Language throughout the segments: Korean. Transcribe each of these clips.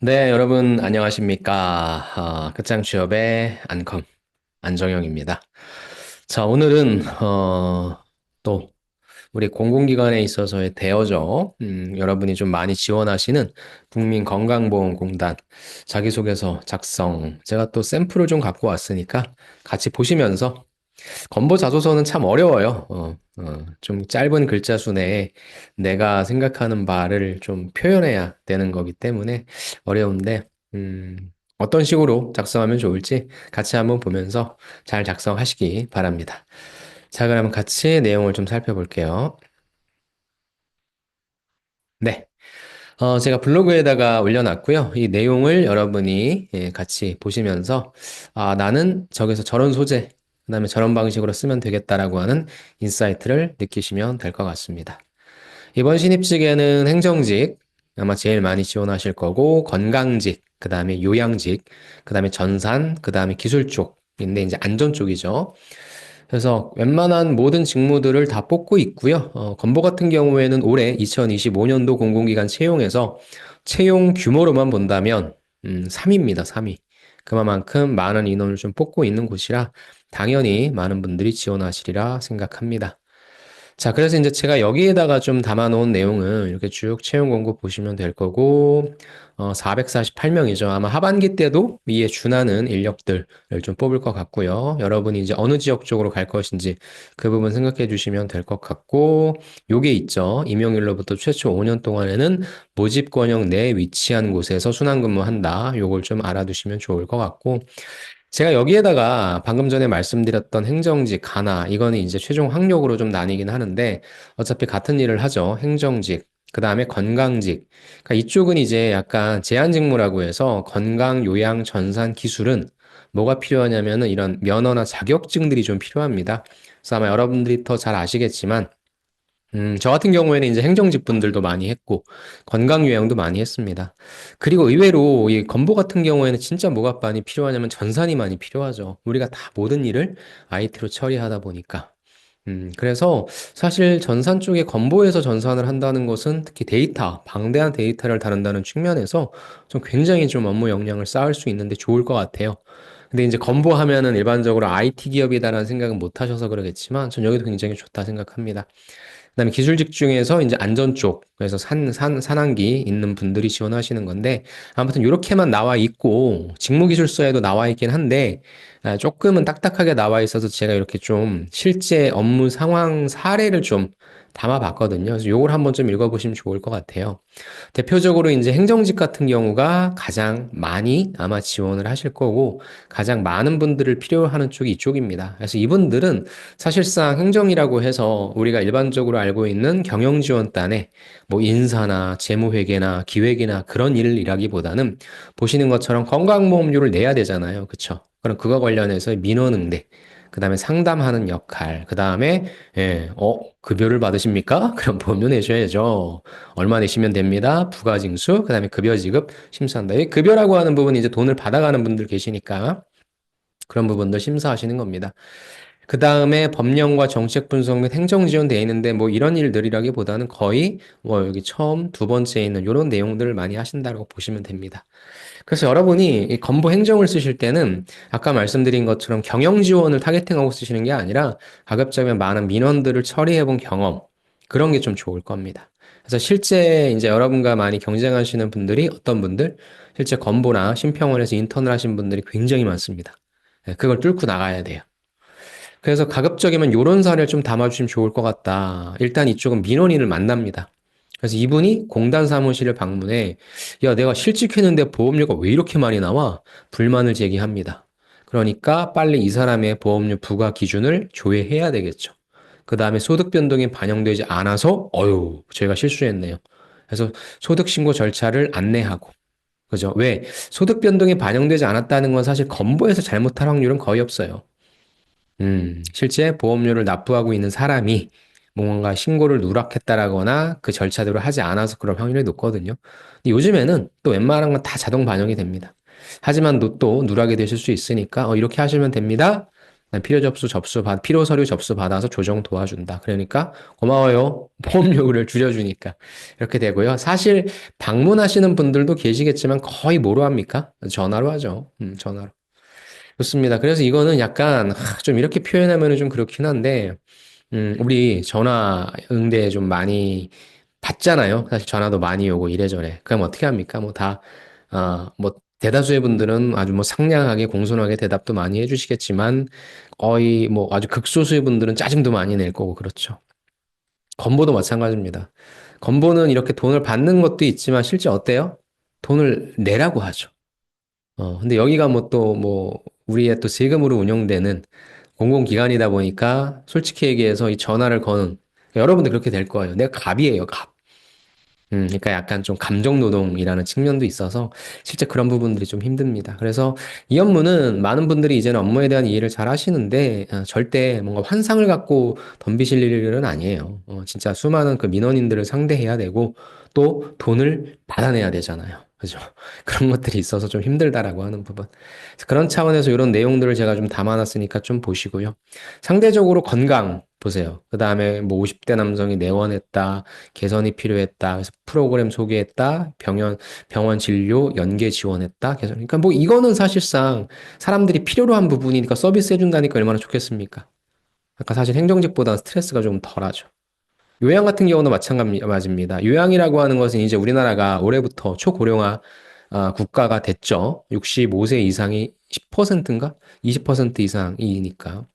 네, 여러분 안녕하십니까? 끝장 취업의 안컴 안정영입니다. 자, 오늘은 또 우리 공공기관에 있어서의 대여죠. 여러분이 좀 많이 지원하시는 국민건강보험공단 자기소개서 작성. 제가 또 샘플을 좀 갖고 왔으니까 같이 보시면서 건보 자소서는 참 어려워요. 좀 짧은 글자 수 내에 내가 생각하는 바를 좀 표현해야 되는 거기 때문에 어려운데, 어떤 식으로 작성하면 좋을지 같이 한번 보면서 잘 작성하시기 바랍니다. 자, 그러면 같이 내용을 좀 살펴볼게요. 네. 제가 블로그에다가 올려놨고요. 이 내용을 여러분이 같이 보시면서, 나는 저기서 저런 소재, 그다음에 저런 방식으로 쓰면 되겠다라고 하는 인사이트를 느끼시면 될 것 같습니다. 이번 신입직에는 행정직, 아마 제일 많이 지원하실 거고, 건강직, 그다음에 요양직, 그다음에 전산, 그다음에 기술 쪽인데 이제 안전 쪽이죠. 그래서 웬만한 모든 직무들을 다 뽑고 있고요. 건보 같은 경우에는 올해 2025년도 공공기관 채용에서 채용 규모로만 본다면 3위입니다. 3위. 그만큼 많은 인원을 좀 뽑고 있는 곳이라 당연히 많은 분들이 지원하시리라 생각합니다. 자, 그래서 이제 제가 여기에다가 좀 담아놓은 내용은 이렇게 쭉 채용 공고 보시면 될 거고, 448명이죠. 아마 하반기 때도 이에 준하는 인력들을 좀 뽑을 것 같고요. 여러분이 이제 어느 지역 쪽으로 갈 것인지 그 부분 생각해 주시면 될 것 같고, 요게 있죠. 임용일로부터 최초 5년 동안에는 모집권역 내에 위치한 곳에서 순환근무한다. 요걸 좀 알아두시면 좋을 것 같고, 제가 여기에다가 방금 전에 말씀드렸던 행정직, 가나, 이거는 이제 최종 학력으로 좀 나뉘긴 하는데, 어차피 같은 일을 하죠. 행정직, 그 다음에 건강직. 그러니까 이쪽은 이제 약간 제한직무라고 해서 건강, 요양, 전산, 기술은 뭐가 필요하냐면은 이런 면허나 자격증들이 좀 필요합니다. 그래서 아마 여러분들이 더 잘 아시겠지만, 저 같은 경우에는 이제 행정직 분들도 많이 했고, 건강요양도 많이 했습니다. 그리고 의외로 이 건보 같은 경우에는 진짜 뭐가 많이 필요하냐면 전산이 많이 필요하죠. 우리가 다 모든 일을 IT로 처리하다 보니까. 그래서 사실 전산 쪽에 건보에서 전산을 한다는 것은 특히 데이터, 방대한 데이터를 다룬다는 측면에서 좀 굉장히 좀 업무 역량을 쌓을 수 있는데 좋을 것 같아요. 근데 이제 건보하면은 일반적으로 IT 기업이다라는 생각은 못 하셔서 그러겠지만 전 여기도 굉장히 좋다 생각합니다. 그다음에 기술직 중에서 이제 안전 쪽, 그래서 산항기 있는 분들이 지원하시는 건데, 아무튼 이렇게만 나와 있고, 직무기술서에도 나와 있긴 한데, 조금은 딱딱하게 나와 있어서 제가 이렇게 좀 실제 업무 상황 사례를 좀 담아봤거든요. 그래서 요걸 한번 좀 읽어보시면 좋을 것 같아요. 대표적으로 이제 행정직 같은 경우가 가장 많이 아마 지원을 하실 거고 가장 많은 분들을 필요하는 쪽이 이쪽입니다. 그래서 이분들은 사실상 행정이라고 해서 우리가 일반적으로 알고 있는 경영지원단에 뭐 인사나 재무회계나 기획이나 그런 일을 일하기보다는 보시는 것처럼 건강보험료를 내야 되잖아요. 그쵸? 그럼 그거 관련해서 민원응대, 그 다음에 상담하는 역할, 그 다음에, 급여를 받으십니까? 그럼 보험료 내셔야죠. 얼마 내시면 됩니다. 부가징수, 그 다음에 급여 지급 심사한다. 이 급여라고 하는 부분이 이제 돈을 받아가는 분들 계시니까 그런 부분들 심사하시는 겁니다. 그 다음에 법령과 정책 분석 및 행정 지원 돼 있는데 뭐 이런 일들이라기보다는 거의 뭐 여기 처음 두 번째에 있는 이런 내용들을 많이 하신다고 보시면 됩니다. 그래서 여러분이 이 건보 행정을 쓰실 때는 아까 말씀드린 것처럼 경영 지원을 타겟팅하고 쓰시는 게 아니라 가급적이면 많은 민원들을 처리해 본 경험 그런 게 좀 좋을 겁니다. 그래서 실제 이제 여러분과 많이 경쟁하시는 분들이 어떤 분들 실제 건보나 심평원에서 인턴을 하신 분들이 굉장히 많습니다. 네, 그걸 뚫고 나가야 돼요. 그래서 가급적이면 요런 사례를 좀 담아주시면 좋을 것 같다. 일단 이쪽은 민원인을 만납니다. 그래서 이분이 공단 사무실을 방문해, 야, 내가 실직했는데 보험료가 왜 이렇게 많이 나와? 불만을 제기합니다. 그러니까 빨리 이 사람의 보험료 부과 기준을 조회해야 되겠죠. 그 다음에 소득 변동이 반영되지 않아서, 저희가 실수했네요. 그래서 소득 신고 절차를 안내하고, 그죠? 왜? 소득 변동이 반영되지 않았다는 건 사실 건보에서 잘못할 확률은 거의 없어요. 실제 보험료를 납부하고 있는 사람이 뭔가 신고를 누락했다라거나 그 절차대로 하지 않아서 그럴 확률이 높거든요. 근데 요즘에는 또 웬만한 건 다 자동 반영이 됩니다. 하지만 또 누락이 되실 수 있으니까 이렇게 하시면 됩니다. 필요 서류 접수 받아서 조정 도와준다. 그러니까 고마워요. 보험 요구를 줄여주니까. 이렇게 되고요. 사실 방문하시는 분들도 계시겠지만 거의 뭐로 합니까? 전화로 하죠. 전화로. 좋습니다. 그래서 이거는 약간 좀 이렇게 표현하면 좀 그렇긴 한데 우리 전화 응대 좀 많이 받잖아요. 사실 전화도 많이 오고 이래저래. 그럼 어떻게 합니까? 뭐, 대다수의 분들은 아주 뭐 상냥하게 공손하게 대답도 많이 해주시겠지만, 거의 뭐 아주 극소수의 분들은 짜증도 많이 낼 거고, 그렇죠. 건보도 마찬가지입니다. 건보는 이렇게 돈을 받는 것도 있지만, 실제 어때요? 돈을 내라고 하죠. 근데 여기가 우리의 또 세금으로 운영되는 공공기관이다 보니까, 솔직히 얘기해서 이 전화를 거는, 여러분들 그렇게 될 거예요. 내가 갑이에요, 갑. 그러니까 약간 좀 감정 노동이라는 측면도 있어서 실제 그런 부분들이 좀 힘듭니다. 그래서 이 업무는 많은 분들이 이제는 업무에 대한 이해를 잘 하시는데 절대 뭔가 환상을 갖고 덤비실 일은 아니에요. 진짜 수많은 그 민원인들을 상대해야 되고 또 돈을 받아내야 되잖아요. 그죠? 그런 것들이 있어서 좀 힘들다라고 하는 부분. 그래서 그런 차원에서 이런 내용들을 제가 좀 담아놨으니까 좀 보시고요. 상대적으로 건강 보세요. 그 다음에 뭐 50대 남성이 내원했다. 개선이 필요했다. 그래서 프로그램 소개했다. 병원 진료 연계 지원했다. 개선. 그러니까 뭐 이거는 사실상 사람들이 필요로 한 부분이니까 서비스 해준다니까 얼마나 좋겠습니까? 그러니까 사실 행정직보다 스트레스가 좀 덜하죠. 요양 같은 경우도 마찬가지입니다. 요양이라고 하는 것은 이제 우리나라가 올해부터 초고령화 국가가 됐죠. 65세 이상이 10%인가? 20% 이상이니까.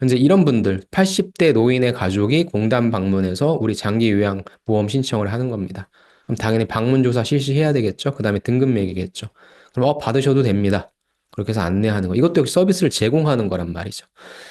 이제 이런 분들, 80대 노인의 가족이 공단 방문해서 우리 장기 요양 보험 신청을 하는 겁니다. 그럼 당연히 방문조사 실시해야 되겠죠? 그 다음에 등급 매기겠죠. 그럼 받으셔도 됩니다. 그렇게 해서 안내하는 거. 이것도 역시 서비스를 제공하는 거란 말이죠.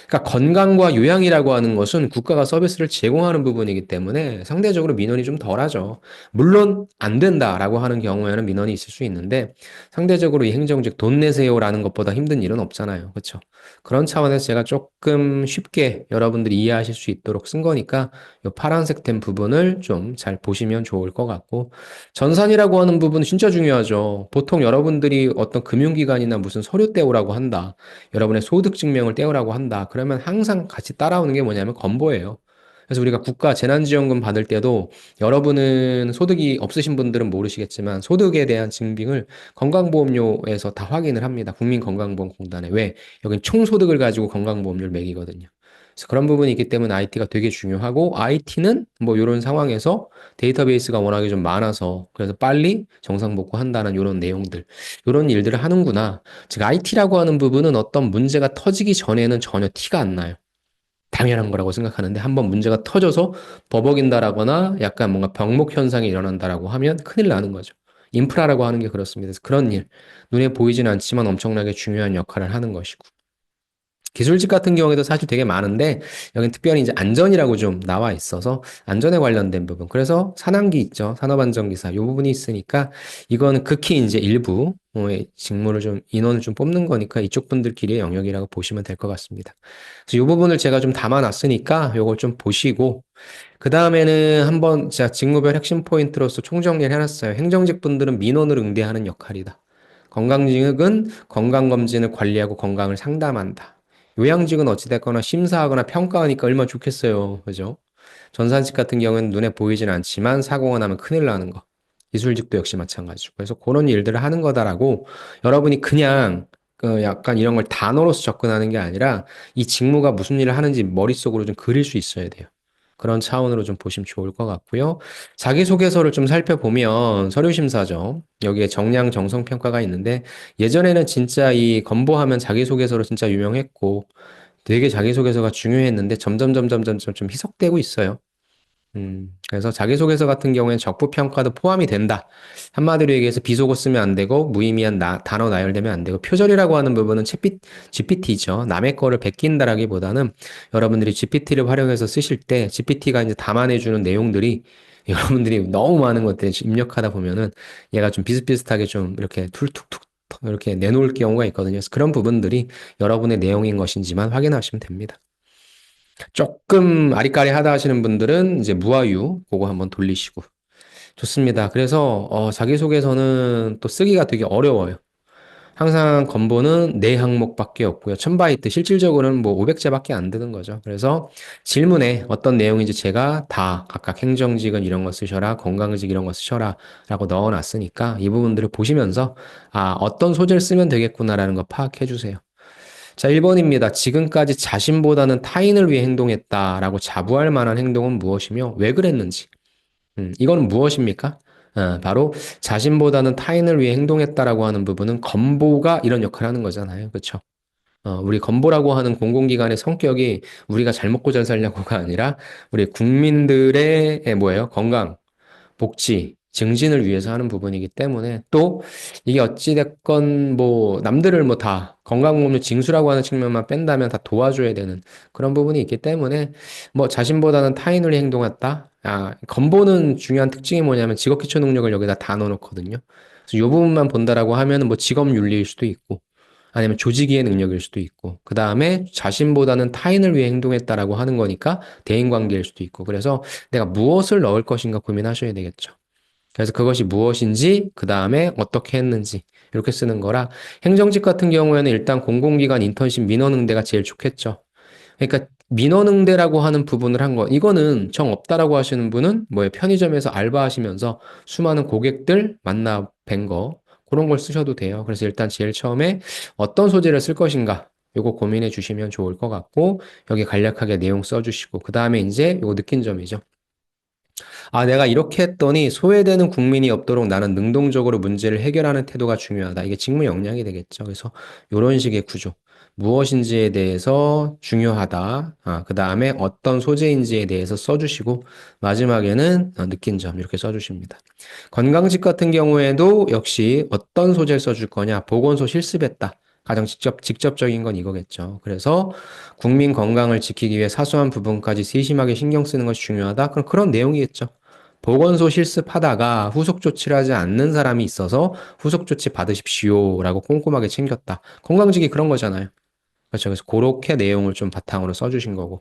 그러니까 건강과 요양이라고 하는 것은 국가가 서비스를 제공하는 부분이기 때문에 상대적으로 민원이 좀 덜하죠. 물론 안 된다라고 하는 경우에는 민원이 있을 수 있는데 상대적으로 이 행정직 돈 내세요라는 것보다 힘든 일은 없잖아요. 그렇죠? 그런 차원에서 제가 조금 쉽게 여러분들이 이해하실 수 있도록 쓴 거니까 이 파란색 된 부분을 좀 잘 보시면 좋을 것 같고 전산이라고 하는 부분은 진짜 중요하죠. 보통 여러분들이 어떤 금융기관이나 무슨 서류 떼오라고 한다. 여러분의 소득 증명을 떼오라고 한다. 그러면 항상 같이 따라오는 게 뭐냐면 건보예요. 그래서 우리가 국가 재난지원금 받을 때도 여러분은 소득이 없으신 분들은 모르시겠지만 소득에 대한 증빙을 건강보험료에서 다 확인을 합니다. 국민건강보험공단에. 왜? 여긴 총소득을 가지고 건강보험료를 매기거든요. 그래서 그런 부분이 있기 때문에 IT가 되게 중요하고 IT는 뭐 이런 상황에서 데이터베이스가 워낙에 좀 많아서 그래서 빨리 정상복구한다는 이런 내용들, 이런 일들을 하는구나. 즉 IT라고 하는 부분은 어떤 문제가 터지기 전에는 전혀 티가 안 나요. 당연한 거라고 생각하는데 한번 문제가 터져서 버벅인다라거나 약간 뭔가 병목 현상이 일어난다라고 하면 큰일 나는 거죠. 인프라라고 하는 게 그렇습니다. 그래서 그런 일, 눈에 보이진 않지만 엄청나게 중요한 역할을 하는 것이고. 기술직 같은 경우에도 사실 되게 많은데 여긴 특별히 이제 안전이라고 좀 나와 있어서 안전에 관련된 부분. 그래서 산안기 있죠. 산업안전기사. 이 부분이 있으니까 이거는 극히 이제 일부 직무를 좀 인원을 좀 뽑는 거니까 이쪽 분들끼리의 영역이라고 보시면 될 것 같습니다. 그래서 이 부분을 제가 좀 담아놨으니까 이걸 좀 보시고 그 다음에는 한번 제가 직무별 핵심 포인트로서 총정리를 해놨어요. 행정직 분들은 민원을 응대하는 역할이다. 건강직은 건강검진을 관리하고 건강을 상담한다. 요양직은 어찌됐거나 심사하거나 평가하니까 얼마나 좋겠어요. 그죠? 전산직 같은 경우는 눈에 보이진 않지만 사고가 나면 큰일 나는 거. 기술직도 역시 마찬가지고. 그래서 그런 일들을 하는 거다라고 여러분이 그냥 그 약간 이런 걸 단어로서 접근하는 게 아니라 이 직무가 무슨 일을 하는지 머릿속으로 좀 그릴 수 있어야 돼요. 그런 차원으로 좀 보시면 좋을 것 같고요. 자기소개서를 좀 살펴보면 서류심사죠. 여기에 정량 정성 평가가 있는데 예전에는 진짜 이 건보하면 자기소개서로 진짜 유명했고 되게 자기소개서가 중요했는데 점점 좀 희석되고 있어요. 그래서 자기소개서 같은 경우에는 적부평가도 포함이 된다. 한마디로 얘기해서 비속어 쓰면 안 되고, 무의미한 단어 나열되면 안 되고, 표절이라고 하는 부분은 GPT죠. 남의 거를 베낀다라기보다는 여러분들이 GPT를 활용해서 쓰실 때, GPT가 이제 담아내주는 내용들이 여러분들이 너무 많은 것들을 입력하다 보면은 얘가 좀 비슷비슷하게 좀 이렇게 툴툭툭 이렇게 내놓을 경우가 있거든요. 그래서 그런 부분들이 여러분의 내용인 것인지만 확인하시면 됩니다. 조금 아리까리하다 하시는 분들은 이제 무화유 그거 한번 돌리시고 좋습니다. 그래서 자기소개서는 또 쓰기가 되게 어려워요. 항상 건보는 네 항목밖에 없고요. 1000바이트, 실질적으로는 뭐 500제밖에 안 되는 거죠. 그래서 질문에 어떤 내용인지 제가 다 각각 행정직은 이런 거 쓰셔라, 건강직 이런 거 쓰셔라 라고 넣어놨으니까 이 부분들을 보시면서 어떤 소재를 쓰면 되겠구나라는 거 파악해 주세요. 자, 1번입니다. 지금까지 자신보다는 타인을 위해 행동했다라고 자부할 만한 행동은 무엇이며 왜 그랬는지. 이거는 무엇입니까? 바로 자신보다는 타인을 위해 행동했다라고 하는 부분은 건보가 이런 역할을 하는 거잖아요. 그렇죠? 우리 건보라고 하는 공공기관의 성격이 우리가 잘 먹고 잘 살려고가 아니라 우리 국민들의 뭐예요? 건강, 복지, 증진을 위해서 하는 부분이기 때문에 또 이게 어찌됐건 뭐 남들을 뭐 다 건강보험료 징수라고 하는 측면만 뺀다면 다 도와줘야 되는 그런 부분이 있기 때문에 뭐 자신보다는 타인을 위해 행동했다. 건보는 중요한 특징이 뭐냐면 직업기초 능력을 여기다 다 넣어놓거든요. 그래서 이 부분만 본다라고 하면 뭐 직업윤리일 수도 있고 아니면 조직이의 능력일 수도 있고, 그 다음에 자신보다는 타인을 위해 행동했다라고 하는 거니까 대인관계일 수도 있고, 그래서 내가 무엇을 넣을 것인가 고민하셔야 되겠죠. 그래서 그것이 무엇인지, 그 다음에 어떻게 했는지, 이렇게 쓰는 거라, 행정직 같은 경우에는 일단 공공기관 인턴십 민원응대가 제일 좋겠죠. 그러니까 민원응대라고 하는 부분을 한 거, 이거는 정 없다라고 하시는 분은 뭐예요? 편의점에서 알바하시면서 수많은 고객들 만나 뵌 거, 그런 걸 쓰셔도 돼요. 그래서 일단 제일 처음에 어떤 소재를 쓸 것인가, 요거 고민해 주시면 좋을 것 같고, 여기 간략하게 내용 써주시고, 그 다음에 이제 요거 느낀 점이죠. 내가 이렇게 했더니 소외되는 국민이 없도록 나는 능동적으로 문제를 해결하는 태도가 중요하다. 이게 직무 역량이 되겠죠. 그래서 이런 식의 구조. 무엇인지에 대해서 중요하다. 그 다음에 어떤 소재인지에 대해서 써주시고, 마지막에는 느낀 점 이렇게 써주십니다. 건강직 같은 경우에도 역시 어떤 소재를 써줄 거냐. 보건소 실습했다. 가장 직접적인 건 이거겠죠. 그래서 국민 건강을 지키기 위해 사소한 부분까지 세심하게 신경 쓰는 것이 중요하다. 그럼 그런 내용이겠죠. 보건소 실습하다가 후속 조치를 하지 않는 사람이 있어서 후속 조치 받으십시오라고 꼼꼼하게 챙겼다. 건강직이 그런 거잖아요. 그렇죠. 그래서 그렇게 내용을 좀 바탕으로 써주신 거고.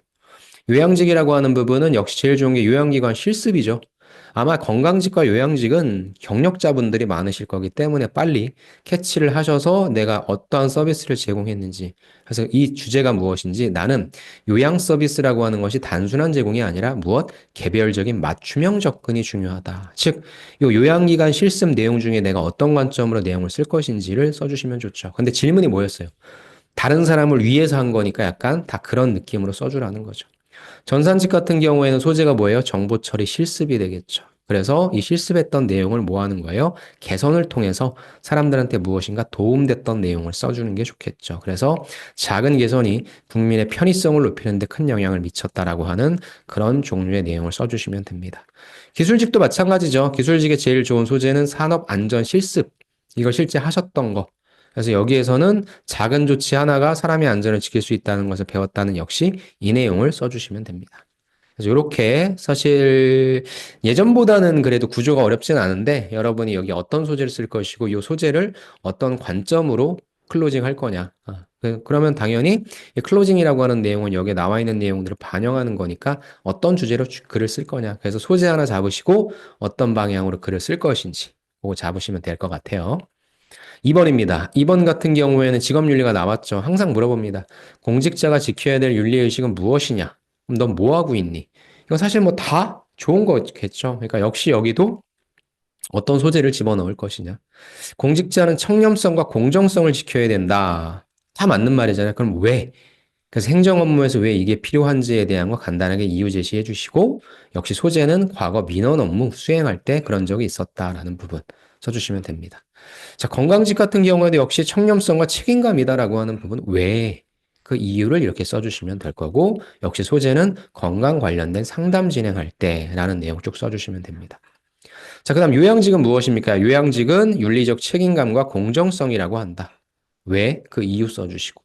요양직이라고 하는 부분은 역시 제일 좋은 게 요양기관 실습이죠. 아마 건강직과 요양직은 경력자분들이 많으실 거기 때문에 빨리 캐치를 하셔서 내가 어떠한 서비스를 제공했는지, 그래서 이 주제가 무엇인지 나는 요양 서비스라고 하는 것이 단순한 제공이 아니라 무엇? 개별적인 맞춤형 접근이 중요하다. 즉, 이 요양기관 실습 내용 중에 내가 어떤 관점으로 내용을 쓸 것인지를 써주시면 좋죠. 근데 질문이 뭐였어요? 다른 사람을 위해서 한 거니까 약간 다 그런 느낌으로 써주라는 거죠. 전산직 같은 경우에는 소재가 뭐예요? 정보 처리 실습이 되겠죠. 그래서 이 실습했던 내용을 뭐 하는 거예요? 개선을 통해서 사람들한테 무엇인가 도움됐던 내용을 써주는 게 좋겠죠. 그래서 작은 개선이 국민의 편의성을 높이는 데 큰 영향을 미쳤다라고 하는 그런 종류의 내용을 써주시면 됩니다. 기술직도 마찬가지죠. 기술직의 제일 좋은 소재는 산업안전 실습. 이걸 실제 하셨던 거. 그래서 여기에서는 작은 조치 하나가 사람의 안전을 지킬 수 있다는 것을 배웠다는 역시 이 내용을 써주시면 됩니다. 그래서 이렇게 사실 예전보다는 그래도 구조가 어렵진 않은데 여러분이 여기 어떤 소재를 쓸 것이고 이 소재를 어떤 관점으로 클로징 할 거냐. 그러면 당연히 이 클로징이라고 하는 내용은 여기에 나와 있는 내용들을 반영하는 거니까 어떤 주제로 글을 쓸 거냐. 그래서 소재 하나 잡으시고 어떤 방향으로 글을 쓸 것인지 그거 잡으시면 될 것 같아요. 2번입니다. 2번 같은 경우에는 직업윤리가 나왔죠. 항상 물어봅니다. 공직자가 지켜야 될 윤리의식은 무엇이냐? 그럼 넌 뭐 하고 있니? 이거 사실 뭐 다 좋은 거겠죠. 그러니까 역시 여기도 어떤 소재를 집어넣을 것이냐. 공직자는 청렴성과 공정성을 지켜야 된다. 다 맞는 말이잖아요. 그럼 왜? 그래서 행정 업무에서 왜 이게 필요한지에 대한 거 간단하게 이유 제시해 주시고, 역시 소재는 과거 민원 업무 수행할 때 그런 적이 있었다라는 부분 써주시면 됩니다. 자, 건강직 같은 경우에도 역시 청렴성과 책임감이다라고 하는 부분, 왜? 그 이유를 이렇게 써주시면 될 거고, 역시 소재는 건강 관련된 상담 진행할 때라는 내용 쭉 써주시면 됩니다. 자, 그 다음 요양직은 무엇입니까? 요양직은 윤리적 책임감과 공정성이라고 한다. 왜? 그 이유 써주시고.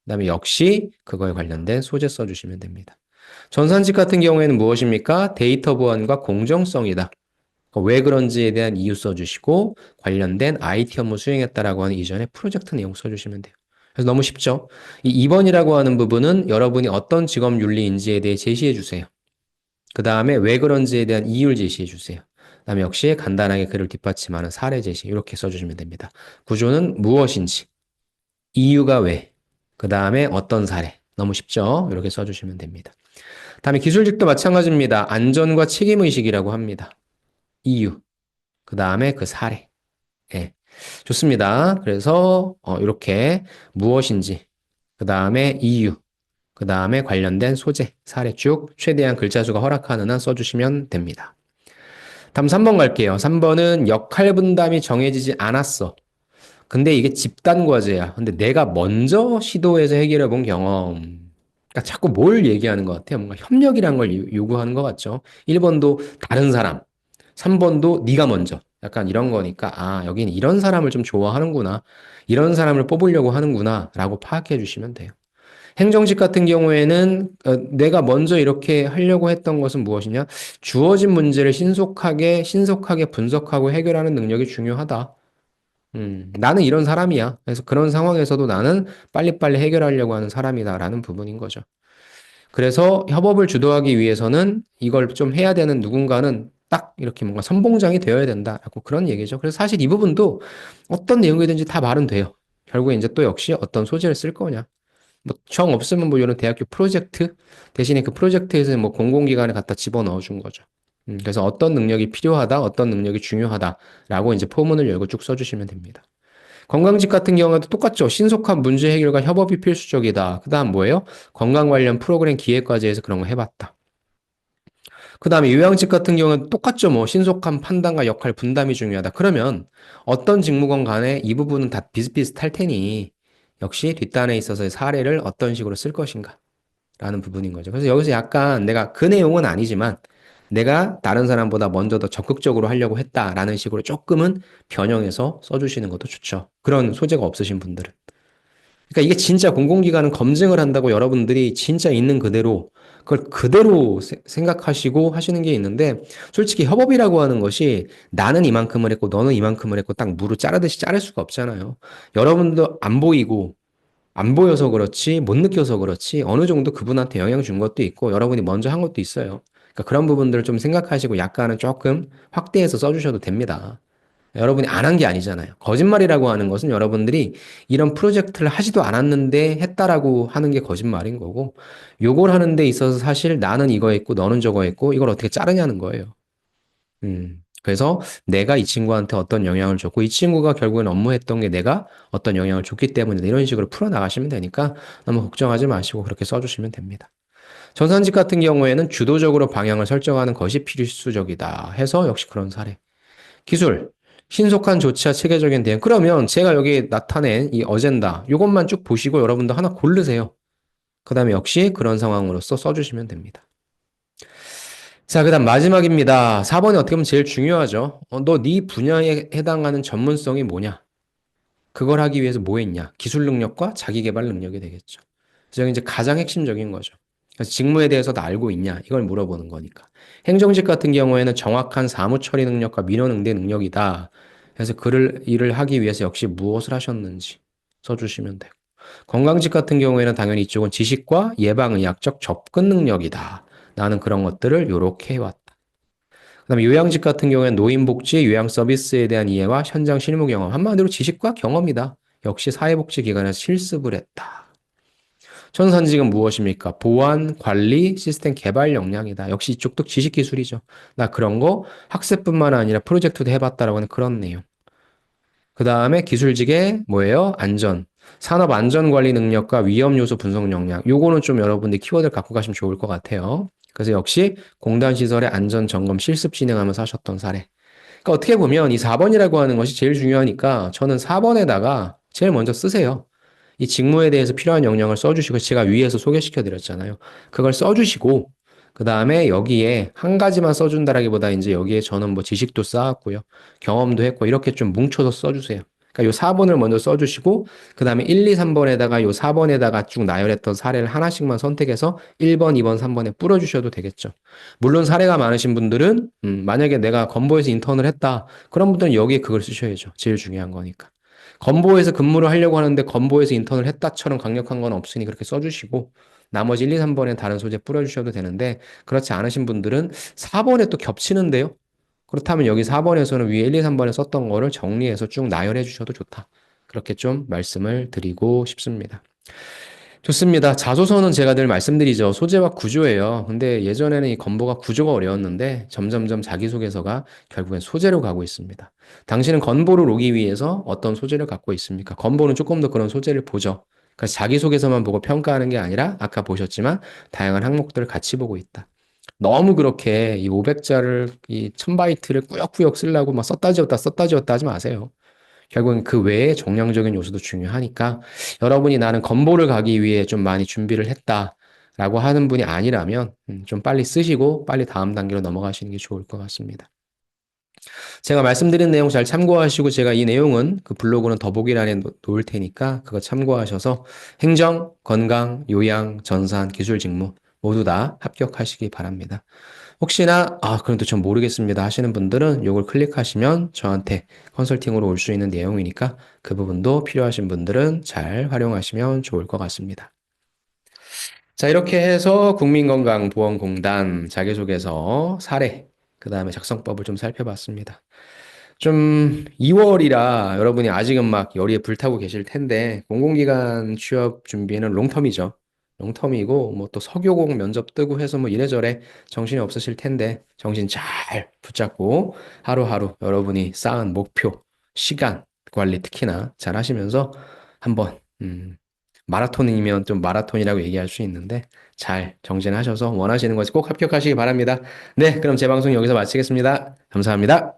그 다음에 역시 그거에 관련된 소재 써주시면 됩니다. 전산직 같은 경우에는 무엇입니까? 데이터 보안과 공정성이다. 왜 그런지에 대한 이유 써주시고 관련된 IT 업무 수행했다라고 하는 이전에 프로젝트 내용 써주시면 돼요. 그래서 너무 쉽죠? 이 2번이라고 하는 부분은 여러분이 어떤 직업 윤리인지에 대해 제시해 주세요. 그 다음에 왜 그런지에 대한 이유를 제시해 주세요. 그 다음에 역시 간단하게 그를 뒷받침하는 사례 제시 이렇게 써주시면 됩니다. 구조는 무엇인지 이유가 왜, 그 다음에 어떤 사례. 너무 쉽죠? 이렇게 써주시면 됩니다. 다음에 기술직도 마찬가지입니다. 안전과 책임의식이라고 합니다. 이유, 그 다음에 그 사례. 예. 좋습니다. 그래서, 이렇게 무엇인지, 그 다음에 이유, 그 다음에 관련된 소재, 사례 쭉 최대한 글자 수가 허락하는 한 써주시면 됩니다. 다음 3번 갈게요. 3번은 역할 분담이 정해지지 않았어. 근데 이게 집단 과제야. 근데 내가 먼저 시도해서 해결해 본 경험. 그러니까 자꾸 뭘 얘기하는 것 같아요. 뭔가 협력이란 걸 요구하는 것 같죠. 1번도 다른 사람, 3번도 네가 먼저. 약간 이런 거니까 아, 여기는 이런 사람을 좀 좋아하는구나. 이런 사람을 뽑으려고 하는구나. 라고 파악해 주시면 돼요. 행정직 같은 경우에는 내가 먼저 이렇게 하려고 했던 것은 무엇이냐? 주어진 문제를 신속하게 분석하고 해결하는 능력이 중요하다. 나는 이런 사람이야. 그래서 그런 상황에서도 나는 빨리빨리 해결하려고 하는 사람이다라는 부분인 거죠. 그래서 협업을 주도하기 위해서는 이걸 좀 해야 되는 누군가는 딱 이렇게 뭔가 선봉장이 되어야 된다라고 그런 얘기죠. 그래서 사실 이 부분도 어떤 내용이든지 다 말은 돼요. 결국에 이제 또 역시 어떤 소재를 쓸 거냐. 뭐 정 없으면 뭐 이런 대학교 프로젝트 대신에 그 프로젝트에서 뭐 공공기관에 갖다 집어넣어 준 거죠. 그래서 어떤 능력이 필요하다, 어떤 능력이 중요하다라고 이제 포문을 열고 쭉 써주시면 됩니다. 건강직 같은 경우도 똑같죠. 신속한 문제 해결과 협업이 필수적이다. 그 다음 뭐예요? 건강 관련 프로그램 기획까지 해서 그런 거 해봤다. 그 다음에 요양직 같은 경우는 똑같죠. 뭐 신속한 판단과 역할 분담이 중요하다. 그러면 어떤 직무건 간에 이 부분은 다 비슷비슷할 테니 역시 뒷단에 있어서의 사례를 어떤 식으로 쓸 것인가 라는 부분인 거죠. 그래서 여기서 약간 내가 그 내용은 아니지만 내가 다른 사람보다 먼저 더 적극적으로 하려고 했다라는 식으로 조금은 변형해서 써주시는 것도 좋죠. 그런 소재가 없으신 분들은. 그러니까 이게 진짜 공공기관은 검증을 한다고 여러분들이 진짜 있는 그대로 그걸 그대로 생각하시고 하시는 게 있는데 솔직히 협업이라고 하는 것이 나는 이만큼을 했고 너는 이만큼을 했고 딱 무로 자르듯이 자를 수가 없잖아요. 여러분도 안 보이고 안 보여서 그렇지 못 느껴서 그렇지 어느 정도 그분한테 영향 준 것도 있고 여러분이 먼저 한 것도 있어요. 그러니까 그런 부분들을 좀 생각하시고 약간은 조금 확대해서 써주셔도 됩니다. 여러분이 안 한 게 아니잖아요. 거짓말이라고 하는 것은 여러분들이 이런 프로젝트를 하지도 않았는데 했다라고 하는 게 거짓말인 거고, 요걸 하는 데 있어서 사실 나는 이거 했고, 너는 저거 했고, 이걸 어떻게 자르냐는 거예요. 그래서 내가 이 친구한테 어떤 영향을 줬고, 이 친구가 결국엔 업무했던 게 내가 어떤 영향을 줬기 때문에 이런 식으로 풀어나가시면 되니까 너무 걱정하지 마시고 그렇게 써주시면 됩니다. 전산직 같은 경우에는 주도적으로 방향을 설정하는 것이 필수적이다 해서 역시 그런 사례. 기술, 신속한 조치와 체계적인 대응. 그러면 제가 여기 나타낸 이 어젠다, 이것만 쭉 보시고 여러분도 하나 고르세요. 그 다음에 역시 그런 상황으로서 써주시면 됩니다. 자, 그 다음 마지막입니다. 4번이 어떻게 보면 제일 중요하죠. 너 네 분야에 해당하는 전문성이 뭐냐? 그걸 하기 위해서 뭐 했냐? 기술 능력과 자기 개발 능력이 되겠죠. 그래서 이제 가장 핵심적인 거죠. 그래서 직무에 대해서도 알고 있냐? 이걸 물어보는 거니까. 행정직 같은 경우에는 정확한 사무 처리 능력과 민원 응대 능력이다. 그래서 일을 하기 위해서 역시 무엇을 하셨는지 써주시면 되고. 건강직 같은 경우에는 당연히 이쪽은 지식과 예방의학적 접근 능력이다. 나는 그런 것들을 요렇게 해왔다. 그다음에 요양직 같은 경우에는 노인복지, 요양 서비스에 대한 이해와 현장 실무 경험, 한마디로 지식과 경험이다. 역시 사회복지기관에서 실습을 했다. 천산직은 무엇입니까? 보안, 관리, 시스템 개발 역량이다. 역시 이쪽도 지식기술이죠. 나 그런 거 학습뿐만 아니라 프로젝트도 해봤다라고 하는 그런 내용. 그 다음에 기술직의 뭐예요? 안전. 산업 안전 관리 능력과 위험 요소 분석 역량. 요거는 좀 여러분들 키워드를 갖고 가시면 좋을 것 같아요. 그래서 역시 공단 시설의 안전 점검 실습 진행하면서 하셨던 사례. 그러니까 어떻게 보면 이 4번이라고 하는 것이 제일 중요하니까 저는 4번에다가 제일 먼저 쓰세요. 이 직무에 대해서 필요한 역량을 써주시고 제가 위에서 소개시켜 드렸잖아요. 그걸 써주시고 그 다음에 여기에 한 가지만 써준다라기보다 이제 여기에 저는 뭐 지식도 쌓았고요. 경험도 했고 이렇게 좀 뭉쳐서 써주세요. 그러니까 요 4번을 먼저 써주시고 그 다음에 1, 2, 3번에다가 요 4번에다가 쭉 나열했던 사례를 하나씩만 선택해서 1번, 2번, 3번에 뿌려주셔도 되겠죠. 물론 사례가 많으신 분들은 만약에 내가 건보에서 인턴을 했다. 그런 분들은 여기에 그걸 쓰셔야죠. 제일 중요한 거니까. 건보에서 근무를 하려고 하는데 건보에서 인턴을 했다처럼 강력한 건 없으니 그렇게 써주시고 나머지 1, 2, 3번에 다른 소재 뿌려주셔도 되는데 그렇지 않으신 분들은 4번에 또 겹치는데요. 그렇다면 여기 4번에서는 위에 1, 2, 3번에 썼던 거를 정리해서 쭉 나열해 주셔도 좋다. 그렇게 좀 말씀을 드리고 싶습니다. 좋습니다. 자소서는 제가 늘 말씀드리죠. 소재와 구조예요. 근데 예전에는 이 건보가 구조가 어려웠는데 점점점 자기소개서가 결국엔 소재로 가고 있습니다. 당신은 건보를 오기 위해서 어떤 소재를 갖고 있습니까? 건보는 조금 더 그런 소재를 보죠. 그래서 자기소개서만 보고 평가하는 게 아니라 아까 보셨지만 다양한 항목들을 같이 보고 있다. 너무 그렇게 이 500자를 이 1000바이트를 꾸역꾸역 쓰려고 막 썼다 지웠다 하지 마세요. 결국은 그 외에 정량적인 요소도 중요하니까 여러분이 나는 건보를 가기 위해 좀 많이 준비를 했다라고 하는 분이 아니라면 좀 빨리 쓰시고 빨리 다음 단계로 넘어가시는 게 좋을 것 같습니다. 제가 말씀드린 내용 잘 참고하시고 제가 이 내용은 그 블로그는 더보기란에 놓을 테니까 그거 참고하셔서 행정, 건강, 요양, 전산, 기술 직무 모두 다 합격하시기 바랍니다. 혹시나 그럼 또 전 모르겠습니다 하시는 분들은 이걸 클릭하시면 저한테 컨설팅으로 올 수 있는 내용이니까 그 부분도 필요하신 분들은 잘 활용하시면 좋을 것 같습니다. 자, 이렇게 해서 국민건강보험공단 자기소개서 사례, 그 다음에 작성법을 좀 살펴봤습니다. 좀 2월이라 여러분이 아직은 막 열의에 불타고 계실 텐데 공공기관 취업 준비는 롱텀이죠. 롱텀이고 뭐 또 서교공 면접 뜨고 해서 뭐 이래저래 정신이 없으실 텐데 정신 잘 붙잡고 하루하루 여러분이 쌓은 목표, 시간 관리 특히나 잘 하시면서 한번 마라톤이면 좀 마라톤이라고 얘기할 수 있는데 잘 정진하셔서 원하시는 것에 꼭 합격하시기 바랍니다. 네, 그럼 제 방송 여기서 마치겠습니다. 감사합니다.